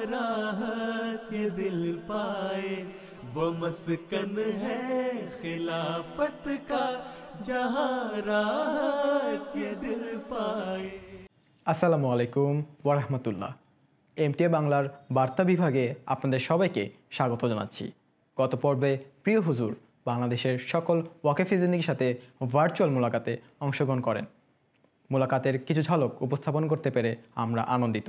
راحت یہ دل پائے، وہ مسکن ہے خلافت کا جہاں راحت یہ دل পায়। আসসালামু আলাইকুম ওয়া রাহমাতুল্লাহ। এমটিএ বাংলার বার্তা বিভাগে আপনাদের সবাইকে স্বাগত জানাচ্ছি। গত পর্বে প্রিয় হুজুর বাংলাদেশের সকল ওয়াকেফি জিন্দেগির সাথে ভার্চুয়াল মোলাকাতে অংশগ্রহণ করেন। মোলাকাতের কিছু ঝলক উপস্থাপন করতে পেরে আমরা আনন্দিত।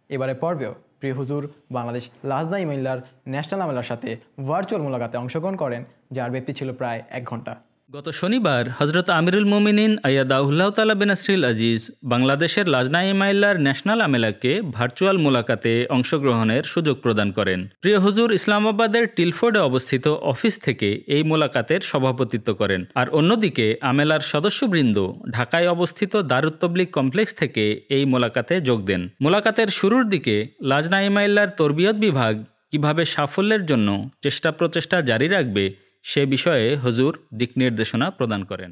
এবারে পর্বেও প্রিয় হুজুর বাংলাদেশ লাজনা ইমাইল্লার ন্যাশনাল আমেলার সাথে ভার্চুয়াল মোলাকাতে অংশগ্রহণ করেন, যার ব্যাপ্তি ছিল প্রায় 1 ঘন্টা। গত শনিবার হজরত আমিরুল মোমিনিন আয়াদাউল্লাহ তাআলা বিনাসরিল আজিজ বাংলাদেশের লাজনা ইমাইল্লার ন্যাশনাল আমেলাকে ভার্চুয়াল মোলাকাতে অংশগ্রহণের সুযোগ প্রদান করেন। প্রিয় হুজুর ইসলামাবাদের টিলফোর্ডে অবস্থিত অফিস থেকে এই মোলাকাতের সভাপতিত্ব করেন, আর অন্যদিকে আমেলার সদস্যবৃন্দ ঢাকায় অবস্থিত দারুত তবলিগ কমপ্লেক্স থেকে এই মোলাকাতে যোগ দেন। মোলাকাতের শুরুর দিকে লাজনা ইমাইল্লার তরবিয়ত বিভাগ কিভাবে সাফল্যের জন্য চেষ্টা প্রচেষ্টা জারি রাখবে সে বিষয়ে হুজুর দিক নির্দেশনা প্রদান করেন।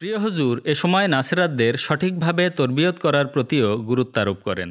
প্রিয় হুজুর এ সময় নাসিরাতদের সঠিকভাবে তরবিয়ত করার প্রতিও গুরুত্ব আরোপ করেন।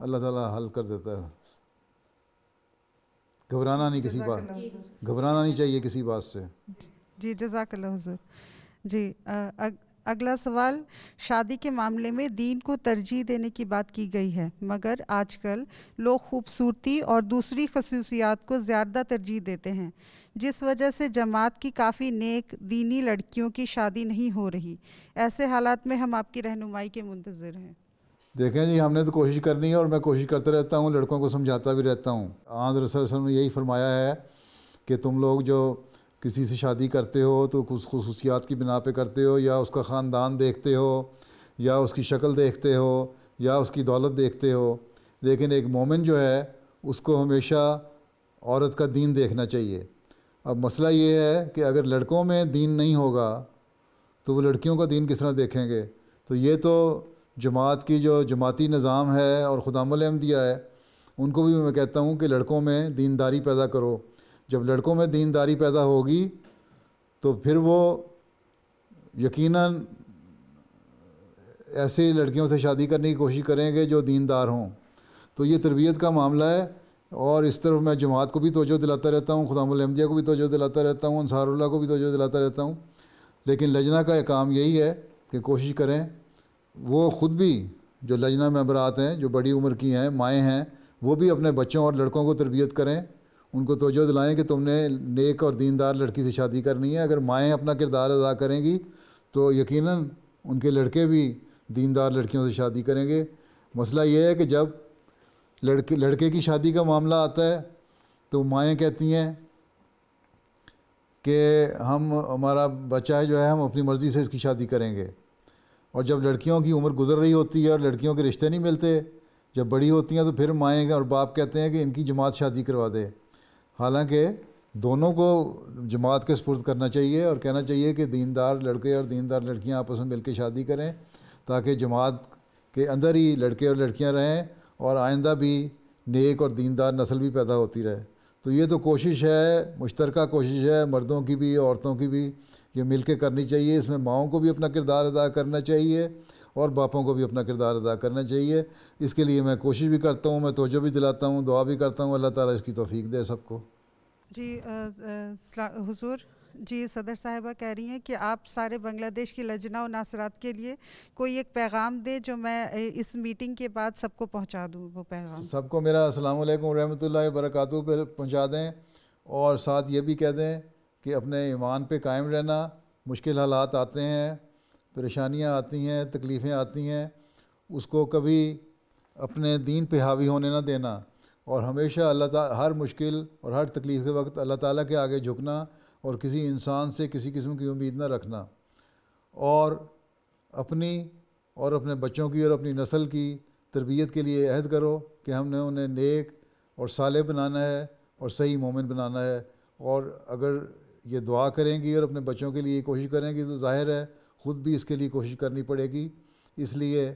اللہ تعالیٰ حل کر دیتا ہے. گھبرانا نہیں کسی بات، گھبرانا نہیں چاہیے کسی بات سے. جی جزاک اللہ حضور. جی اگلا سوال، شادی کے معاملے میں دین کو ترجیح دینے کی بات کی گئی ہے، مگر آج کل لوگ خوبصورتی اور دوسری خصوصیات کو زیادہ ترجیح دیتے ہیں، جس وجہ سے جماعت کی کافی نیک دینی لڑکیوں کی شادی نہیں ہو رہی. ایسے حالات میں ہم آپ کی رہنمائی کے منتظر ہیں. دیکھیں جی، ہم نے تو کوشش کرنی ہے اور میں کوشش کرتا رہتا ہوں، لڑکوں کو سمجھاتا بھی رہتا ہوں. آن رسول صلی اللہ علیہ وسلم نے یہی فرمایا ہے کہ تم لوگ جو کسی سے شادی کرتے ہو تو کچھ خصوصیات کی بنا پہ کرتے ہو، یا اس کا خاندان دیکھتے ہو، یا اس کی شکل دیکھتے ہو، یا اس کی دولت دیکھتے ہو. لیکن ایک مومن جو ہے اس کو ہمیشہ عورت کا دین دیکھنا چاہیے. اب مسئلہ یہ ہے کہ اگر لڑکوں میں دین نہیں ہوگا تو وہ لڑکیوں کا دین کس طرح دیکھیں گے؟ تو یہ تو جماعت کی جو جماعتی نظام ہے اور خدام الانبیاء ہے، ان کو بھی میں کہتا ہوں کہ لڑکوں میں دینداری پیدا کرو. جب لڑکوں میں دینداری پیدا ہوگی تو پھر وہ یقیناً ایسی لڑکیوں سے شادی کرنے کی کوشش کریں گے جو دیندار ہوں. تو یہ تربیت کا معاملہ ہے، اور اس طرف میں جماعت کو بھی توجہ دلاتا رہتا ہوں، خدام الانبیاء کو بھی توجہ دلاتا رہتا ہوں، انصار اللہ کو بھی توجہ دلاتا رہتا ہوں. لیکن لجنہ کا کام یہی ہے کہ کوشش کریں وہ خود بھی، جو لجنہ ممبرات ہیں جو بڑی عمر کی ہیں، مائیں ہیں، وہ بھی اپنے بچوں اور لڑکوں کو تربیت کریں، ان کو توجہ دلائیں کہ تم نے نیک اور دیندار لڑکی سے شادی کرنی ہے. اگر مائیں اپنا کردار ادا کریں گی تو یقیناً ان کے لڑکے بھی دیندار لڑکیوں سے شادی کریں گے. مسئلہ یہ ہے کہ جب لڑکے کی شادی کا معاملہ آتا ہے تو مائیں کہتی ہیں کہ ہمارا بچہ جو ہے ہم اپنی مرضی سے اس کی شادی کریں گے. اور جب لڑکیوں کی عمر گزر رہی ہوتی ہے اور لڑکیوں کے رشتے نہیں ملتے، جب بڑی ہوتی ہیں تو پھر مائیں اور باپ کہتے ہیں کہ ان کی جماعت شادی کروا دے. حالانکہ دونوں کو جماعت کے سپرد کرنا چاہیے اور کہنا چاہیے کہ دیندار لڑکے اور دیندار لڑکیاں آپس میں مل کے شادی کریں، تاکہ جماعت کے اندر ہی لڑکے اور لڑکیاں رہیں اور آئندہ بھی نیک اور دیندار نسل بھی پیدا ہوتی رہے. تو یہ تو کوشش ہے، مشترکہ کوشش ہے، مردوں کی بھی عورتوں کی بھی، یہ مل کے کرنی چاہیے. اس میں ماؤں کو بھی اپنا کردار ادا کرنا چاہیے اور باپوں کو بھی اپنا کردار ادا کرنا چاہیے. اس کے لیے میں کوشش بھی کرتا ہوں، میں توجہ بھی دلاتا ہوں، دعا بھی کرتا ہوں، اللہ تعالیٰ اس کی توفیق دے سب کو. جی حضور، جی صدر صاحبہ کہہ رہی ہیں کہ آپ سارے بنگلہ دیش کی لجنہ و ناصرات کے لیے کوئی ایک پیغام دیں جو میں اس میٹنگ کے بعد سب کو پہنچا دوں. وہ پیغام سب کو میرا السلام علیکم ورحمۃ اللہ وبرکاتہ پہ پہنچا دیں، اور ساتھ یہ بھی کہہ دیں کہ اپنے ایمان پہ قائم رہنا. مشکل حالات آتے ہیں، پریشانیاں آتی ہیں، تکلیفیں آتی ہیں، اس کو کبھی اپنے دین پہ حاوی ہونے نہ دینا، اور ہمیشہ اللہ تعالیٰ ہر مشکل اور ہر تکلیف کے وقت اللہ تعالیٰ کے آگے جھکنا اور کسی انسان سے کسی قسم کی امید نہ رکھنا، اور اپنی اور اپنے بچوں کی اور اپنی نسل کی تربیت کے لیے عہد کرو کہ ہم نے انہیں نیک اور صالح بنانا ہے اور صحیح مومن بنانا ہے. اور اگر یہ دعا کریں گی اور اپنے بچوں کے لیے کوشش کریں گی تو ظاہر ہے خود بھی اس کے لیے کوشش کرنی پڑے گی. اس لیے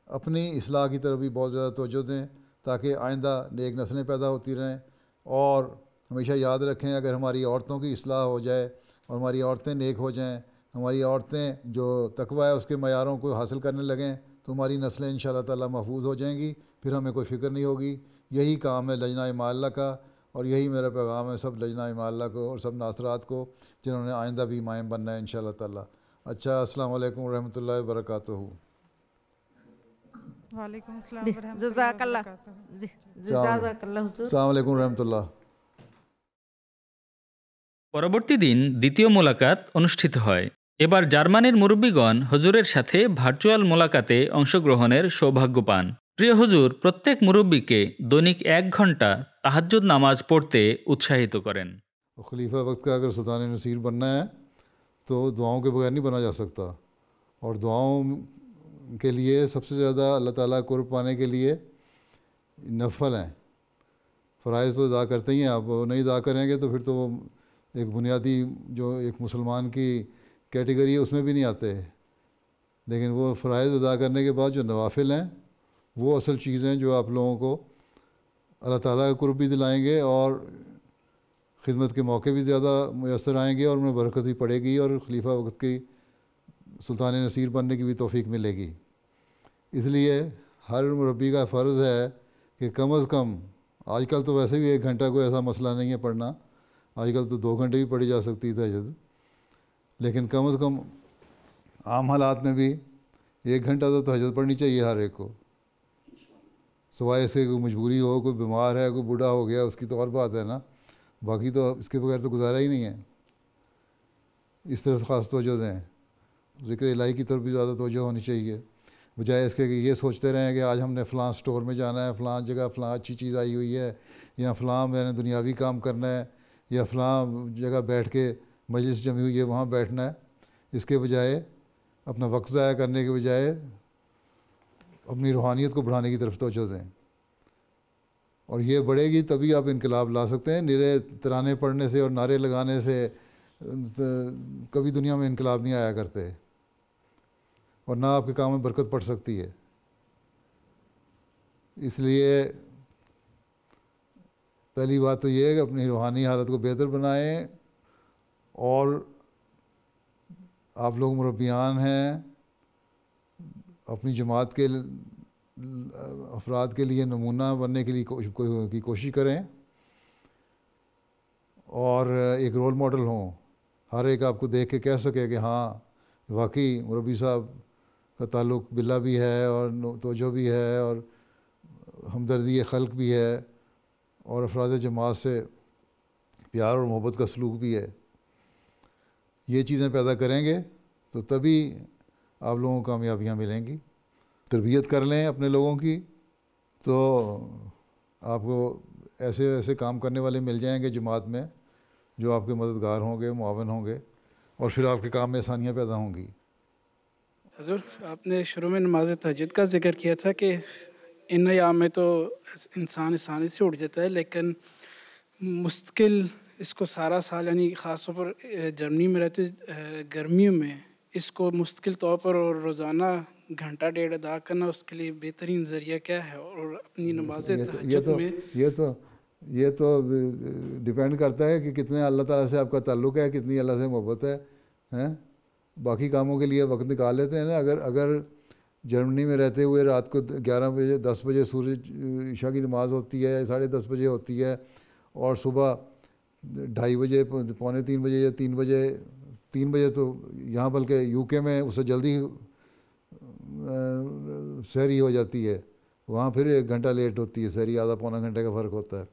اپنی اصلاح کی طرف بھی بہت زیادہ توجہ دیں تاکہ آئندہ نیک نسلیں پیدا ہوتی رہیں. اور ہمیشہ یاد رکھیں اگر ہماری عورتوں کی اصلاح ہو جائے اور ہماری عورتیں نیک ہو جائیں، ہماری عورتیں جو تقویٰ ہے اس کے معیاروں کو حاصل کرنے لگیں تو ہماری نسلیں انشاءاللہ تعالیٰ محفوظ ہو جائیں گی، پھر ہمیں کوئی فکر نہیں ہوگی. یہی کام ہے لجنہ اماء اللہ کا، اور یہی میرا پیغام ہے سب لجنہ اماء اللہ کو اور سب ناصرات کو جنہوں نے آئندہ بھی مائم بننا ہے انشاءاللہ تعالیٰ. اچھا، السلام علیکم ورحمۃ اللہ وبرکاتہ. وعلیکم السلام ورحمۃ اللہ جزاک اللہ. وبرکاتہ. جزاک اللہ حضور. السلام علیکم ورحمۃ اللہ. পরবর্তী দিন দ্বিতীয় মোলাকাত অনুষ্ঠিত হয়। এবার জার্মানির মুরব্বীগণ হুজুরের সাথে ভার্চুয়াল মোলাকাতে অংশগ্রহণের সৌভাগ্য পান। প্রিয় হুজুর প্রত্যেক মুরব্বীকে দৈনিক 1 ঘন্টা তাহাজ্জুদ নামাজ পড়তে উৎসাহিত করেন। خلیفہ وقت کا اگر سلطان نصیر بننا ہے تو دعاؤں کے بغیر نہیں بنا جا سکتا، اور دعاؤں کے لیے سب سے زیادہ اللہ تعالیٰ قرب پانے کے لیے نفل ہیں. فرائض تو ادا کرتے ہی ہیں، آپ وہ نہیں ادا کریں گے تو پھر تو وہ ایک بنیادی جو ایک مسلمان کی کیٹیگری ہے اس میں بھی نہیں آتے. لیکن وہ فرائض ادا کرنے کے بعد جو نوافل ہیں وہ اصل چیزیں جو آپ لوگوں کو اللہ تعالیٰ کا قرب بھی دلائیں گے اور خدمت کے موقع بھی زیادہ میسر آئیں گے اور ان میں برکت بھی پڑے گی اور خلیفہ وقت کی سلطان نصیر بننے کی بھی توفیق ملے گی. اس لیے ہر مربی کا فرض ہے کہ کم از کم، آج کل تو ویسے بھی 1 گھنٹہ کوئی ایسا مسئلہ نہیں ہے پڑھنا، آج کل تو 2 گھنٹے بھی پڑھی جا سکتی ہے تہجد، لیکن کم از کم عام حالات میں بھی 1 گھنٹہ تو تہجد پڑھنی چاہیے ہر ایک کو، سوائے اس کے کوئی مجبوری ہو، کوئی بیمار ہے، کوئی بوڑھا ہو گیا، اس کی تو اور بات ہے نا، باقی تو اس کے بغیر تو گزارا ہی نہیں ہے۔ اس طرف خاص توجہ دیں، ذکر الہی کی طرف بھی زیادہ توجہ ہونی چاہیے، بجائے اس کے کہ یہ سوچتے رہیں کہ آج ہم نے فلاں سٹور میں جانا ہے، فلاں جگہ فلاں اچھی چیز آئی ہوئی ہے، یا فلاں میں نے دنیاوی کام کرنا ہے، یا فلاں جگہ بیٹھ کے مجلس جمی ہوئی ہے وہاں بیٹھنا ہے۔ اس کے بجائے اپنا وقت ضائع کرنے کے بجائے اپنی روحانیت کو بڑھانے کی طرف توجہ دیں، اور یہ بڑھے گی تبھی آپ انقلاب لا سکتے ہیں۔ نرے ترانے پڑھنے سے اور نعرے لگانے سے کبھی دنیا میں انقلاب نہیں آیا کرتے، اور نہ آپ کے کام میں برکت پڑ سکتی ہے۔ اس لیے پہلی بات تو یہ ہے کہ اپنی روحانی حالت کو بہتر بنائیں، اور آپ لوگ مربیان ہیں، اپنی جماعت کے افراد کے لیے نمونہ بننے کے لیے کوشش کریں، اور ایک رول ماڈل ہوں، ہر ایک آپ کو دیکھ کے کہہ سکے کہ ہاں واقعی مربی صاحب کا تعلق باللہ بھی ہے، اور توجہ بھی ہے، اور ہمدردی خلق بھی ہے، اور افراد جماعت سے پیار اور محبت کا سلوک بھی ہے۔ یہ چیزیں پیدا کریں گے تو تبھی آپ لوگوں کو کامیابیاں ملیں گی۔ تربیت کر لیں اپنے لوگوں کی تو آپ کو ایسے ایسے کام کرنے والے مل جائیں گے جماعت میں جو آپ کے مددگار ہوں گے، معاون ہوں گے، اور پھر آپ کے کام میں آسانیاں پیدا ہوں گی۔ حضور، آپ نے شروع میں نماز تہجد کا ذکر کیا تھا کہ ان ایام میں تو انسان آسانی سے اٹھ جاتا ہے، لیکن مستقل اس کو سارا سال، یعنی خاص طور پر جرمنی میں رہتے گرمیوں میں اس کو مستقل طور پر اور روزانہ 1.5 گھنٹہ ادا کرنا، اس کے لیے بہترین ذریعہ کیا ہے؟ اور اپنی نماز تہجد میں یہ تو ڈیپینڈ کرتا ہے کہ کتنے اللہ تعالیٰ سے آپ کا تعلق ہے، کتنی اللہ سے محبت ہے۔ باقی کاموں کے لیے وقت نکال لیتے ہیں نا۔ اگر جرمنی میں رہتے ہوئے رات کو 11 بجے 10 بجے سورج عشاء کی نماز ہوتی ہے، 10:30 بجے ہوتی ہے، اور صبح 2:30 بجے، 2:45 بجے یا 3 بجے تو یہاں بلکہ UK میں اس سے جلدی سحری ہو جاتی ہے، وہاں پھر 1 گھنٹہ لیٹ ہوتی ہے سحری، آدھا پونا گھنٹے کا فرق ہوتا ہے۔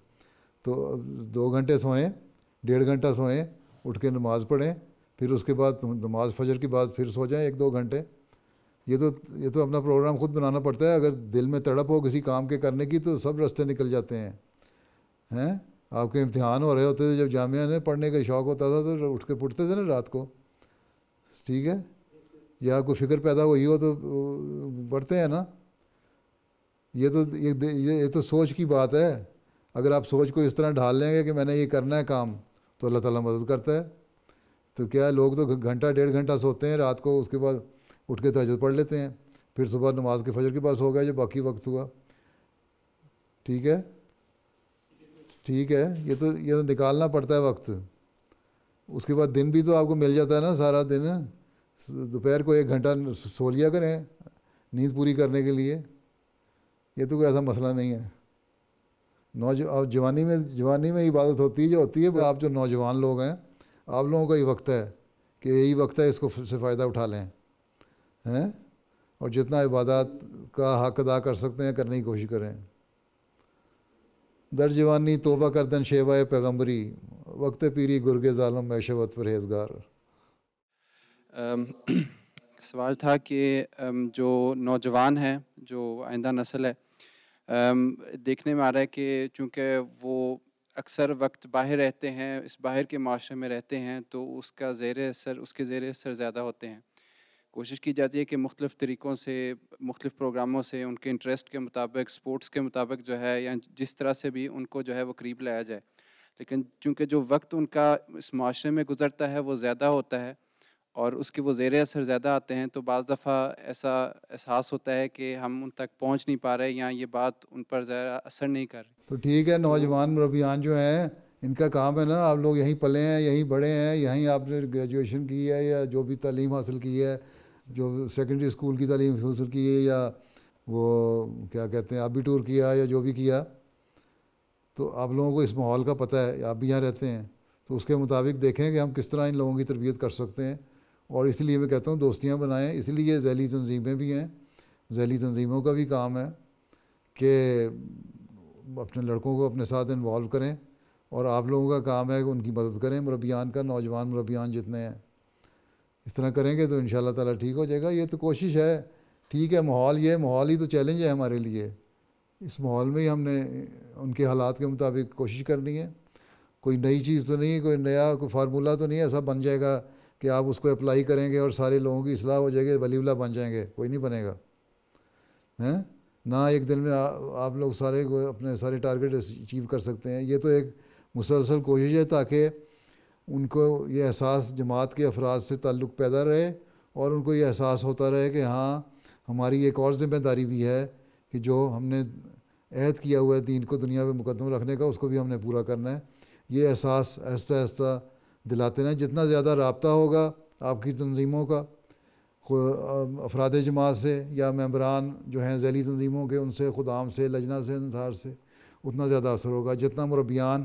تو 2 گھنٹے سوئیں، 1.5 گھنٹہ سوئیں، اٹھ کے نماز پڑھیں، پھر اس کے بعد نماز فجر کے بعد پھر سو جائیں 1-2 گھنٹے۔ یہ تو اپنا پروگرام خود بنانا پڑتا ہے۔ اگر دل میں تڑپ ہو کسی کام کے کرنے کی تو سب راستے نکل جاتے ہیں۔ آپ کے امتحان ہو رہے ہوتے تھے جب جامعہ میں پڑھنے کا شوق ہوتا تھا تو اٹھ کے پڑھتے تھے نا رات کو، ٹھیک ہے، یا کوئی فکر پیدا ہوئی ہو تو پڑھتے ہیں نا۔ یہ تو سوچ کی بات ہے۔ اگر آپ سوچ کو اس طرح ڈھال لیں گے کہ میں نے یہ کرنا ہے کام، تو اللہ تعالیٰ مدد کرتا ہے۔ تو کیا لوگ تو 1-1.5 گھنٹہ سوتے ہیں رات کو، اس کے بعد اٹھ کے تہجد پڑھ لیتے ہیں، پھر صبح نماز کے فجر کے بعد ہو گیا جو باقی وقت ہوا، ٹھیک ہے۔ یہ تو نکالنا پڑتا ہے وقت۔ اس کے بعد دن بھی تو آپ کو مل جاتا ہے نا سارا دن، دوپہر کو 1 گھنٹہ سو لیا کریں نیند پوری کرنے کے لیے، یہ تو کوئی ایسا مسئلہ نہیں ہے۔ جوانی میں عبادت ہوتی ہے آپ جو نوجوان لوگ ہیں، آپ لوگوں کا یہ وقت ہے کہ یہی وقت ہے، اس کو سے فائدہ اٹھا لیں، اور جتنا عبادات کا حق ادا کر سکتے ہیں کرنے کی کوشش کریں۔ در جوانی توبہ کردن شیوائے پیغمبری، وقت پیری گرگ ظالم میں شوت پرہیزگار۔ سوال تھا کہ جو نوجوان ہیں، جو آئندہ نسل ہے، دیکھنے میں آ رہا ہے کہ چونکہ وہ اکثر وقت باہر رہتے ہیں، اس باہر کے معاشرے میں رہتے ہیں، تو اس کے زیر اثر زیادہ ہوتے ہیں۔ کوشش کی جاتی ہے کہ مختلف طریقوں سے، مختلف پروگراموں سے، ان کے انٹرسٹ کے مطابق، سپورٹس کے مطابق جو ہے، یا جس طرح سے بھی ان کو جو ہے وہ قریب لایا جائے، لیکن چونکہ جو وقت ان کا اس معاشرے میں گزرتا ہے وہ زیادہ ہوتا ہے اور اس کے وہ زیر اثر زیادہ آتے ہیں، تو بعض دفعہ ایسا احساس ہوتا ہے کہ ہم ان تک پہنچ نہیں پا رہے، یا یہ بات ان پر زیادہ اثر نہیں کر رہی۔ تو ٹھیک ہے، نوجوان مربیان جو ہیں ان کا کام ہے نا، آپ لوگ یہیں پلے ہیں، یہیں بڑے ہیں، یہیں آپ نے گریجویشن کی ہے یا جو بھی تعلیم حاصل کی ہے، جو سیکنڈری اسکول کی تعلیم حاصل کی ہے یا وہ کیا کہتے ہیں ابھی ٹور کیا یا جو بھی کیا، تو آپ لوگوں کو اس ماحول کا پتہ ہے، آپ بھی یہاں رہتے ہیں، تو اس کے مطابق دیکھیں کہ ہم کس طرح ان لوگوں کی تربیت کر سکتے ہیں. اور اس لیے میں کہتا ہوں دوستیاں بنائیں. اس لیے ذیلی تنظیمیں بھی ہیں، ذیلی تنظیموں کا بھی کام ہے کہ اپنے لڑکوں کو اپنے ساتھ انوالو کریں، اور آپ لوگوں کا کام ہے کہ ان کی مدد کریں، مربیان کا، نوجوان مربیان جتنے ہیں. اس طرح کریں گے تو ان شاء اللہ تعالیٰ ٹھیک ہو جائے گا. یہ تو کوشش ہے. ٹھیک ہے، ماحول ہی تو چیلنج ہے ہمارے لیے. اس ماحول میں ہی ہم نے ان کے حالات کے مطابق کوشش کرنی ہے. کوئی نئی چیز تو نہیں ہے، کوئی نیا کوئی فارمولہ تو نہیں ایسا بن جائے گا کہ آپ اس کو اپلائی کریں گے اور سارے لوگوں کی اصلاح ہو جائے گی، ولی اللہ بن جائیں گے. کوئی نہیں بنے گا. نہ ایک دن میں آپ لوگ سارے اپنے سارے ٹارگیٹ اچیو کر سکتے ہیں. یہ تو ایک مسلسل کوشش ہے تاکہ ان کو یہ احساس جماعت کے افراد سے تعلق پیدا رہے، اور ان کو یہ احساس ہوتا رہے کہ ہاں ہماری ایک اور ذمہ داری بھی ہے کہ جو ہم نے عہد کیا ہوا ہے دین کو دنیا میں مقدم رکھنے کا، اس کو بھی ہم نے پورا کرنا ہے. یہ احساس آہستہ آہستہ دلاتے رہیں. جتنا زیادہ رابطہ ہوگا آپ کی تنظیموں کا افراد جماعت سے یا ممبران جو ہیں ذیلی تنظیموں کے، ان سے، خدام سے، لجنہ سے، انصار سے، اتنا زیادہ اثر ہوگا. جتنا مربیان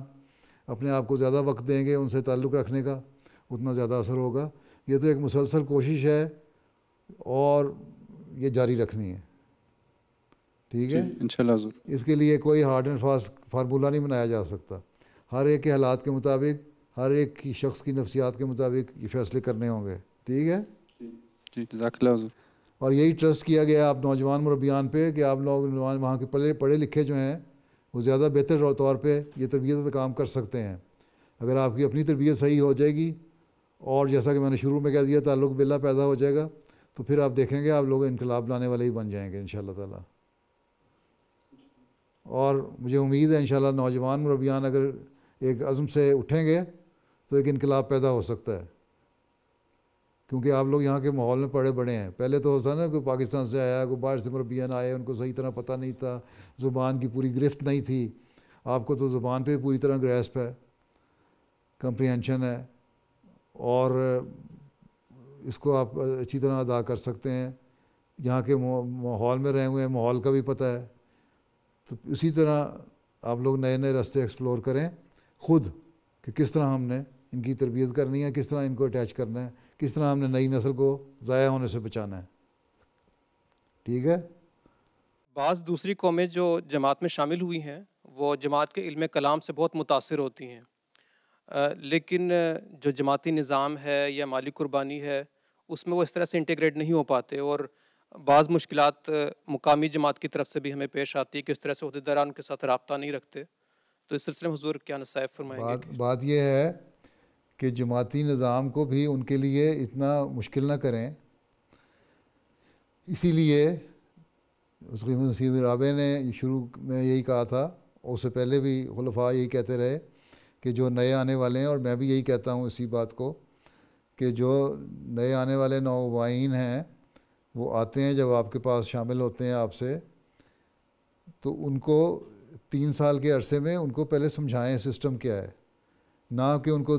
اپنے آپ کو زیادہ وقت دیں گے ان سے تعلق رکھنے کا، اتنا زیادہ اثر ہوگا. یہ تو ایک مسلسل کوشش ہے اور یہ جاری رکھنی ہے. ٹھیک ہے انشاءاللہ حضور. اس کے لیے کوئی ہارڈ اینڈ فاسٹ فارمولہ نہیں بنایا جا سکتا. ہر ایک کے حالات کے مطابق، ہر ایک کی شخص کی نفسیات کے مطابق یہ فیصلے کرنے ہوں گے. ٹھیک ہے جی، جزاک اللہ حضور. اور یہی ٹرسٹ کیا گیا آپ نوجوان مربیان پہ کہ آپ لوگ وہاں کے پڑھے لکھے جو ہیں وہ زیادہ بہتر طور پہ یہ تربیت کا کام کر سکتے ہیں. اگر آپ کی اپنی تربیت صحیح ہو جائے گی اور جیسا کہ میں نے شروع میں کہہ دیا تعلق باللہ پیدا ہو جائے گا، تو پھر آپ دیکھیں گے آپ لوگ انقلاب لانے والے ہی بن جائیں گے انشاءاللہ تعالیٰ. اور مجھے امید ہے انشاءاللہ نوجوان مربیان اگر ایک عزم سے اٹھیں گے تو ایک انقلاب پیدا ہو سکتا ہے. کیونکہ آپ لوگ یہاں کے ماحول میں پڑے بڑے ہیں. پہلے تو ہوتا نا کوئی پاکستان سے آیا، کوئی باہر سے مربیان آئے، ان کو صحیح طرح پتہ نہیں تھا، زبان کی پوری گرفت نہیں تھی. آپ کو تو زبان پہ پوری طرح گریسپ ہے، کمپریہنشن ہے، اور اس کو آپ اچھی طرح ادا کر سکتے ہیں. یہاں کے ماحول میں رہے ہوئے ہیں، ماحول کا بھی پتہ ہے. تو اسی طرح آپ لوگ نئے نئے راستے ایکسپلور کریں خود کہ کس طرح ہم نے ان کی تربیت کرنی ہے، کس طرح ان کو اٹیچ کرنا ہے، کس طرح ہم نے نئی نسل کو ضائع ہونے سے بچانا ہے. ٹھیک ہے. بعض دوسری قومیں جو جماعت میں شامل ہوئی ہیں وہ جماعت کے علم کلام سے بہت متاثر ہوتی ہیں، لیکن جو جماعتی نظام ہے یا مالی قربانی ہے اس میں وہ اس طرح سے انٹیگریٹ نہیں ہو پاتے، اور بعض مشکلات مقامی جماعت کی طرف سے بھی ہمیں پیش آتی ہے کہ اس طرح سے عہدیداران ان کے ساتھ رابطہ نہیں رکھتے. تو اس سلسلے میں حضور کیا نصائح فرمائیں گے؟ بات یہ ہے کہ جماعتی نظام کو بھی ان کے لیے اتنا مشکل نہ کریں. اسی لیے مسیح رابع نے شروع میں یہی کہا تھا، اور اس سے پہلے بھی خلفاء یہی کہتے رہے کہ جو نئے آنے والے ہیں، اور میں بھی یہی کہتا ہوں اسی بات کو، کہ جو نئے آنے والے نوآئین ہیں وہ آتے ہیں جب آپ کے پاس شامل ہوتے ہیں آپ سے، تو ان کو 3 سال کے عرصے میں ان کو پہلے سمجھائیں سسٹم کیا ہے. نہ کہ ان کو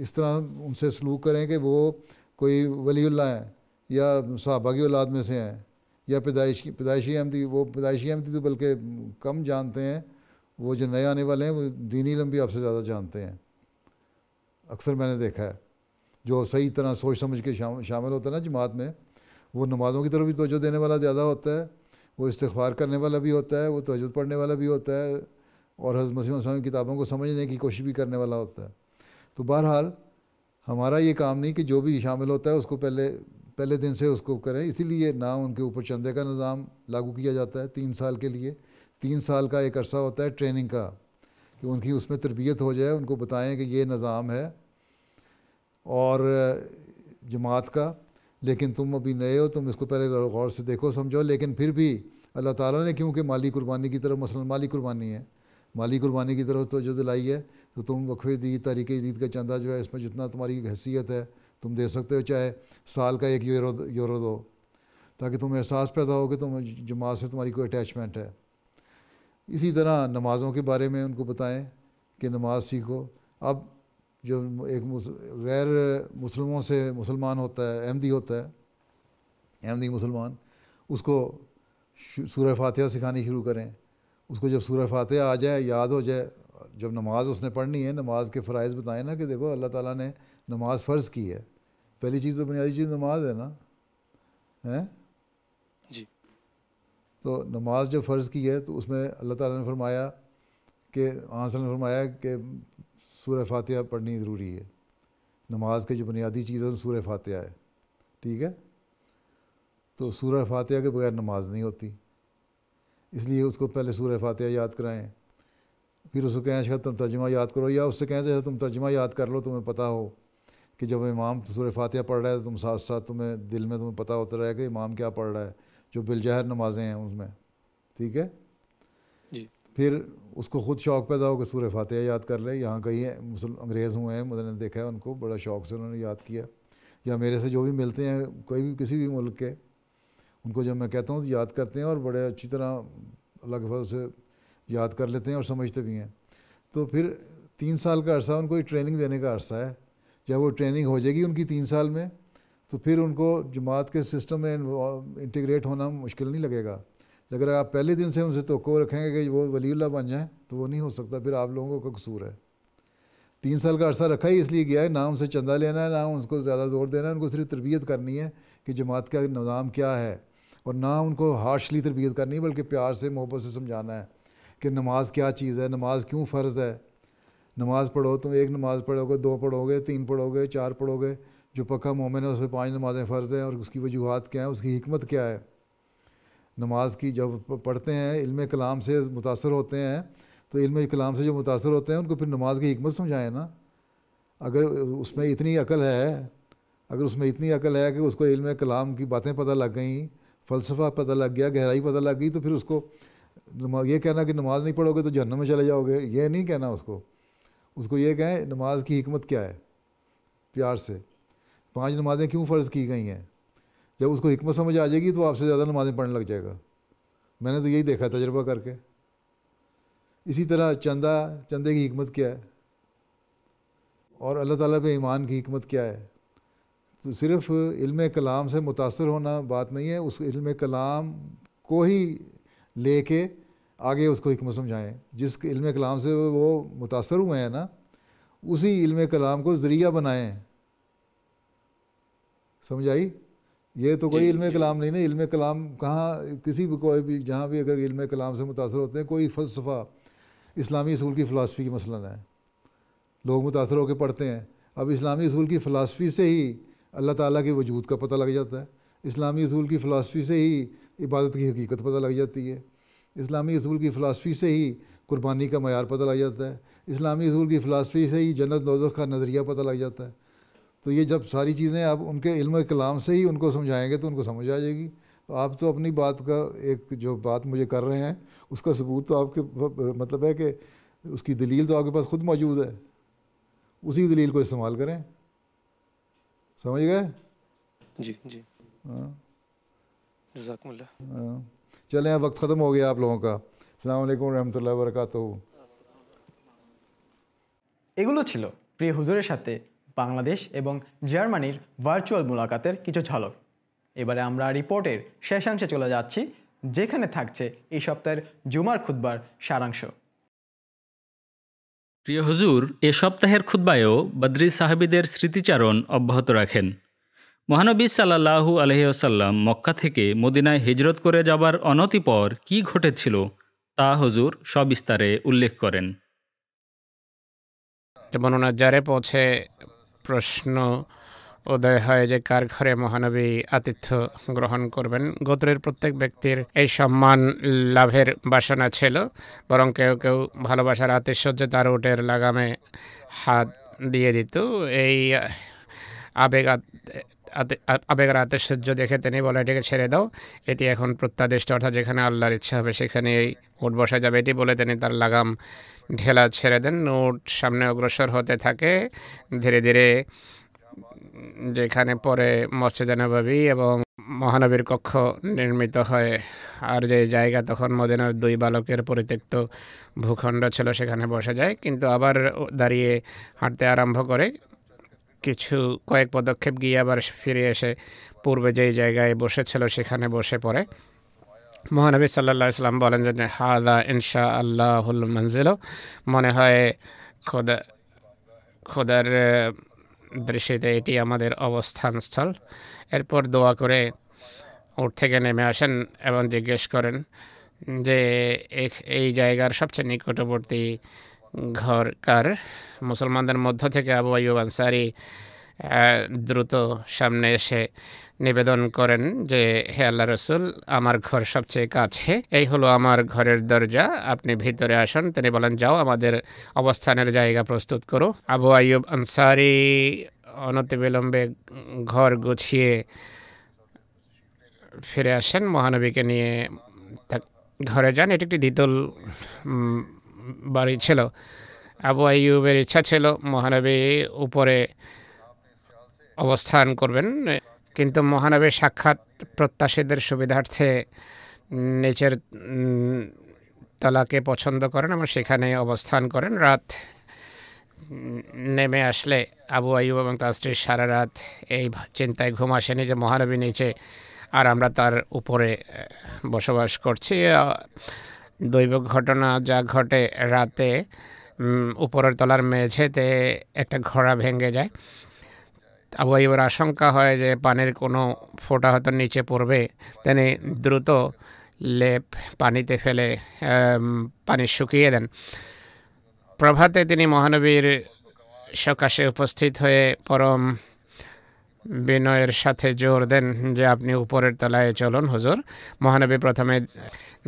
اس طرح ان سے سلوک کریں کہ وہ کوئی ولی اللہ ہیں یا صحابہ کی اولاد میں سے ہیں یا پیدائشی احمدی. وہ پیدائشی احمدی تو بلکہ کم جانتے ہیں، وہ جو نئے آنے والے ہیں وہ دینی علم بھی آپ سے زیادہ جانتے ہیں. اکثر میں نے دیکھا ہے جو صحیح طرح سوچ سمجھ کے شامل ہوتا ہے نا جماعت میں، وہ نمازوں کی طرف بھی توجہ دینے والا زیادہ ہوتا ہے، وہ استغفار کرنے والا بھی ہوتا ہے، وہ تہجد پڑھنے والا بھی ہوتا ہے، اور حضرت مسیح علیہ السلام کی کتابوں کو سمجھنے کی کوشش بھی کرنے والا ہوتا ہے. تو بہرحال ہمارا یہ کام نہیں کہ جو بھی شامل ہوتا ہے اس کو پہلے دن سے اس کو کریں. اسی لیے نہ ان کے اوپر چندے کا نظام لاگو کیا جاتا ہے 3 سال کے لیے. 3 سال کا ایک عرصہ ہوتا ہے ٹریننگ کا، کہ ان کی اس میں تربیت ہو جائے، ان کو بتائیں کہ یہ نظام ہے اور جماعت کا، لیکن تم ابھی نئے ہو، تم اس کو پہلے غور سے دیکھو سمجھو. لیکن پھر بھی اللہ تعالیٰ نے کیونکہ مالی قربانی کی طرف، مثلا مالی قربانی ہے، مالی قربانی کی طرف توجہ دلائی ہے، تو تم وقف دید، تحریک جدید کا چندہ جو ہے اس میں جتنا تمہاری حیثیت ہے تم دے سکتے ہو، چاہے سال کا 1 یورو دو، تاکہ تمہیں احساس پیدا ہو کہ تم جماعت سے تمہاری کوئی اٹیچمنٹ ہے. اسی طرح نمازوں کے بارے میں ان کو بتائیں کہ نماز سیکھو. اب جو ایک غیر مسلموں سے مسلمان ہوتا ہے، احمدی ہوتا ہے، احمدی مسلمان، اس کو سورہ فاتحہ سکھانی شروع کریں. اس کو جب سورہ فاتحہ آ جائے, یاد ہو جائے, جب نماز اس نے پڑھنی ہے, نماز کے فرائض بتائیں نا کہ دیکھو اللہ تعالیٰ نے نماز فرض کی ہے. پہلی چیز تو بنیادی چیز نماز ہے نا, ہیں جی. تو نماز جب فرض کی ہے تو اس میں اللہ تعالیٰ نے فرمایا کہ آنسل نے فرمایا کہ سورہ فاتحہ پڑھنی ضروری ہے. نماز کے جو بنیادی چیز ہے سورہ فاتحہ ہے, ٹھیک ہے. تو سورہ فاتحہ کے بغیر نماز نہیں ہوتی, اس لیے اس کو پہلے سورہ فاتحہ یاد کرائیں, پھر اس کو کہیں شاید تم ترجمہ یاد کرو, یا اس سے کہیں تو تم ترجمہ یاد کر لو, تمہیں پتہ ہو کہ جب امام سورہ فاتحہ پڑھ رہا ہے تو تم ساتھ ساتھ تمہیں دل میں تمہیں پتہ ہوتا رہے کہ امام کیا پڑھ رہا ہے, جو بالظاہر نمازیں ہیں اس میں, ٹھیک ہے. جی. پھر اس کو خود شوق پیدا ہو کہ سورہ فاتحہ یاد کر لے. یہاں کئی انگریز ہوئے ہیں, میں نے دیکھا ہے ان کو بڑا شوق سے انہوں نے یاد کیا, یا میرے سے جو بھی ملتے ہیں کوئی بھی کسی بھی ملک کے, ان کو جب میں کہتا ہوں تو یاد کرتے ہیں اور بڑے اچھی طرح اللہ کے فضل سے یاد کر لیتے ہیں اور سمجھتے بھی ہیں. تو پھر 3 سال کا عرصہ ان کو ٹریننگ دینے کا عرصہ ہے. جب وہ ٹریننگ ہو جائے گی ان کی 3 سال میں, تو پھر ان کو جماعت کے سسٹم میں انٹیگریٹ ہونا مشکل نہیں لگے گا. اگر آپ پہلے دن سے ان سے توقع رکھیں گے کہ وہ ولی اللہ بن جائیں تو وہ نہیں ہو سکتا, پھر آپ لوگوں کا قصور ہے. 3 سال کا عرصہ رکھا ہی اس لیے گیا ہے, نہ ان سے چندہ لینا ہے, نہ ان کو زیادہ زور دینا ہے, ان کو صرف تربیت کرنی ہے کہ جماعت کا نظام کیا ہے, اور نہ ان کو ہارشلی تربیت کرنی ہے بلکہ پیار سے محبت سے سمجھانا ہے کہ نماز کیا چیز ہے, نماز کیوں فرض ہے. نماز پڑھو, تم ایک نماز پڑھو گے, 2 پڑھو گے, 3 پڑھو گے, 4 پڑھو گے, جو پکا مومن ہے اس پہ 5 نمازیں فرض ہیں, اور اس کی وجوہات کیا ہیں, اس کی حکمت کیا ہے. نماز کی جب پڑھتے ہیں علم کلام سے متاثر ہوتے ہیں, تو علم کلام سے جو متاثر ہوتے ہیں ان کو پھر نماز کی حکمت سمجھائیں نا. اگر اس میں اتنی عقل ہے کہ اس کو علم کلام کی باتیں پتہ لگ گئیں, فلسفہ پتہ لگ گیا, گہرائی پتہ لگ گئی, تو پھر اس کو یہ کہنا کہ نماز نہیں پڑھو گے تو جہنم میں چلے جاؤ گے, یہ نہیں کہنا اس کو یہ کہیں نماز کی حکمت کیا ہے, پیار سے. 5 نمازیں کیوں فرض کی گئی ہیں, جب اس کو حکمت سمجھ آ جائے گی تو آپ سے زیادہ نمازیں پڑھنے لگ جائے گا. میں نے تو یہی دیکھا تجربہ کر کے. اسی طرح چندے کی حکمت کیا ہے, اور اللہ تعالیٰ پہ ایمان کی حکمت کیا ہے. تو صرف علم کلام سے متاثر ہونا بات نہیں ہے, اس علم کلام کو ہی لے کے آگے اس کو حکمت سمجھائیں. جس علم کلام سے وہ متاثر ہوئے ہیں نا, اسی علم کلام کو ذریعہ بنائیں. سمجھ آئی؟ یہ تو کوئی علم کلام نہیں نا. علم کلام کہاں, کسی بھی کوئی بھی جہاں بھی اگر علم کلام سے متاثر ہوتے ہیں, کوئی فلسفہ اسلامی اصول کی فلاسفی کی مثلاً ہے, لوگ متاثر ہو کے پڑھتے ہیں. اب اسلامی اصول کی فلاسفی سے ہی اللہ تعالیٰ کے وجود کا پتہ لگ جاتا ہے, اسلامی اصول کی فلاسفی سے ہی عبادت کی حقیقت پتہ لگ جاتی ہے, اسلامی اصول کی فلاسفی سے ہی قربانی کا معیار پتہ لگ جاتا ہے, اسلامی اصول کی فلاسفی سے ہی جنت دوزخ کا نظریہ پتہ لگ جاتا ہے. تو یہ جب ساری چیزیں آپ ان کے علم کلام سے ہی ان کو سمجھائیں گے تو ان کو سمجھ آ جائے گی. تو آپ تو اپنی بات کا ایک جو بات مجھے کر رہے ہیں اس کا ثبوت تو آپ کے مطلب ہے کہ اس کی دلیل تو آپ کے پاس خود موجود ہے, اسی دلیل کو استعمال کریں. سمجھ گئے؟ جی جی. ہاں جزاکم اللہ. ہاں چلیں, وقت ختم ہو گیا آپ لوگوں کا. السلام علیکم ورحمۃ اللہ وبرکاتہ. এগুলো ছিল প্রিয় হুজুরের সাথে বাংলাদেশ এবং জার্মানির ভার্চুয়াল মোলাকাতের কিছু ঝলক. এবারে আমরা রিপোর্টের শেষাংশে চলে যাচ্ছি, যেখানে থাকছে এই সপ্তাহের জুমার খুতবার সারাংশ. প্রিয় হুজুর এ সপ্তাহের খুতবায়ও বদরি সাহাবীদের স্মৃতিচারণ অব্যাহত রাখেন। মহানবী সাল্লাল্লাহু আলাইহি ওয়াসাল্লাম মক্কা থেকে মদিনায় হিজরত করে যাবার অনতিপর কী ঘটেছিল তা হুজুর সবিস্তারে উল্লেখ করেন। বর্ণনাজারে পৌঁছে প্রশ্ন উদয় হয় যে কার ঘরে মহানবী আতিথ্য গ্রহণ করবেন। গোত্রের প্রত্যেক ব্যক্তির এই সম্মান লাভের বাসনা ছিল, বরং কেউ কেউ ভালোবাসার আতিশয্যে তার উটের লাগামে হাত দিয়ে দিত। এই আবেগের আতিশয্য দেখে তিনি বলে, এটিকে ছেড়ে দাও, এটি এখন প্রত্যাদিষ্ট, অর্থাৎ যেখানে আল্লাহর ইচ্ছা হবে সেখানে এই উট বসা যাবে। এটি বলে তিনি তার লাগাম ঢেলা ছেড়ে দেন। উট সামনে অগ্রসর হতে থাকে ধীরে ধীরে, যেখানে পরে মসজিদে নববী এবং মহানবীর কক্ষ নির্মিত হয়। আর যে জায়গা তখন মদিনার 2 বালকের পরিত্যক্ত ভূখণ্ড ছিল সেখানে বসে যায়, কিন্তু আবার দাঁড়িয়ে হাঁটতে আরম্ভ করে। কয়েক পদক্ষেপ গিয়ে আবার ফিরে এসে পূর্বে যেই জায়গায় বসেছিল সেখানে বসে পড়ে। মহানবী সাল্লাল্লাহু আলাইহি সাল্লাম বলেন যে হাযা ইনশাআল্লাহুল মানজিল, মনে হয় খোদার দৃষ্টিতে এটি আমাদের অবস্থানস্থল। এরপর দোয়া করে উঠ থেকে নেমে আসেন এবং জিজ্ঞেস করেন যে এই জায়গার সবচেয়ে নিকটবর্তী ঘর কার। মুসলমানদের মধ্য থেকে আবু আইয়ুব আনসারী দ্রুত সামনে এসে নিবেদন করেন যে হে আল্লাহ রসুল, আমার ঘর সবচেয়ে কাছে, এই হলো আমার ঘরের দরজা, আপনি ভিতরে আসুন। তিনি বলেন যাও, আমাদের অবস্থানের জায়গা প্রস্তুত করো। আবু আইয়ুব আনসারী অনতিবিলম্বে ঘর গুছিয়ে ফিরে আসেন, মহানবীকে নিয়ে ঘরে যান। এটি একটি দ্বিতল বাড়ি ছিল। আবু আইয়ুবের ইচ্ছা ছিল মহানবী উপরে অবস্থান করবেন, কিন্তু মহানবীর সাক্ষাৎ প্রত্যাশীদের সুবিধার্থে নিচের তলাকে পছন্দ করেন এবং সেখানে অবস্থান করেন। রাত নেমে আসলে আবু আইয়ুব এবং তার স্ত্রীর সারা রাত এই চিন্তায় ঘুম আসেনি যে মহানবী নিচে আর আমরা তার উপরে বসবাস করছি। দৈবিক ঘটনা যা ঘটে, রাতে উপরের তলার মেঝেতে একটা ঘোড়া ভেঙে যায়। আবু আইয়ুবের আশঙ্কা হয় যে পানির কোনো ফোঁটা হয়তো নিচে পড়বে, তিনি দ্রুত লেপ পানিতে ফেলে পানি শুকিয়ে দেন। প্রভাতে তিনি মহানবীর সকাশে উপস্থিত হয়ে পরম বিনয়ের সাথে জোর দেন যে আপনি উপরের তলায় চলুন হুজুর। মহানবী প্রথমে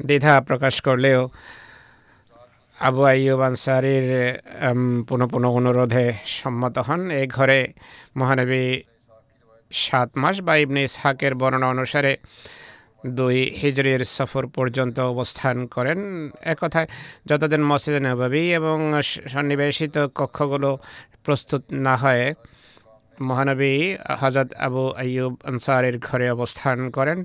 দ্বিধা প্রকাশ করলেও আবু আইয়ুব আনসারীর পুনঃ অনুরোধে সম্মত হন। এই ঘরে মহানবী 7 মাস বা ইবনে ইসহাকের বর্ণনা অনুসারে 2 হিজরির সফর পর্যন্ত অবস্থান করেন। এক কথায় যতদিন মসজিদে নববী এবং সন্নিবেশিত কক্ষগুলো প্রস্তুত না হয়, মহানবী হযরত আবু আইয়ুব আনসারীর ঘরে অবস্থান করেন।